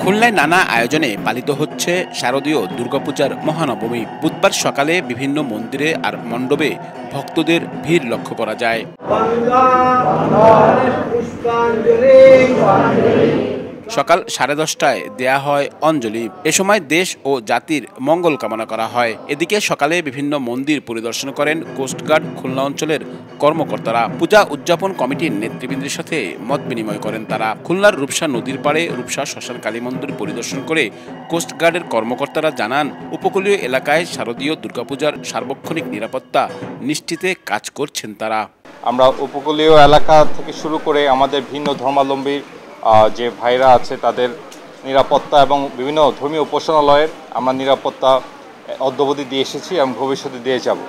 খুলনায় নানা আয়োজনে পালিত হচ্ছে শারদীয় দুর্গাপূজার মহানবমী। বুধবার সকালে বিভিন্ন মন্দিরে আর মণ্ডপে ভক্তদের ভিড় লক্ষ্য করা যায়। সকাল 10:30টায় দেয়া হয় অঞ্জলি। এ সময় দেশ ও জাতির মঙ্গল কামনা করা হয়। এদিকে সকালে বিভিন্ন মন্দির পরিদর্শন করেন কোস্টগার্ড খুলনা অঞ্চলের কর্মকর্তারা। পূজা উদযাপন কমিটির নেতৃবৃন্দের সাথে মত বিনিময় করেন তারা। খুলনার রূপসা নদীর পাড়ে রূপসা শ্মশান কালী মন্দির পরিদর্শন করে কোস্টগার্ডের কর্মকর্তারা জানান, উপকূলীয় এলাকায় শারদীয় দুর্গাপূজার সার্বক্ষণিক নিরাপত্তা নিশ্চিতে কাজ করছেন তারা। আমরা উপকূলীয় এলাকা থেকে শুরু করে আমাদের ভিন্ন ধর্মাবলম্বী যে ভাইরা আছে তাদের নিরাপত্তা এবং বিভিন্ন ধর্মীয় উপাসনালয়ের আমরা নিরাপত্তা অদ্যাবধি দিয়ে এসেছি এবং ভবিষ্যতে দিয়ে যাব।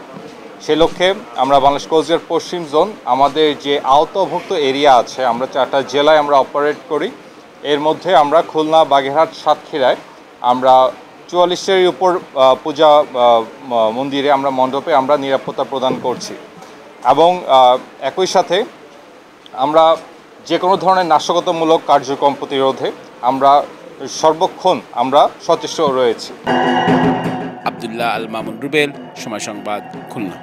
সে লক্ষ্যে আমরা বাংলাদেশ কোস্টগার্ড পশ্চিম জোন আমাদের যে আওতাভুক্ত এরিয়া আছে, আমরা 4টা জেলায় আমরা অপারেট করি। এর মধ্যে আমরা খুলনা, বাগেরহাট, সাতক্ষীরায় আমরা 44-এর উপর পূজা মন্দিরে আমরা মণ্ডপে আমরা নিরাপত্তা প্রদান করছি এবং একই সাথে আমরা যে কোনো ধরনের নাশকতামূলক কার্যক্রম প্রতিরোধে আমরা সর্বক্ষণ আমরা সচেষ্ট রয়েছি। আব্দুল্লাহ আল মামুন রুবেল, সময় সংবাদ, খুলনা।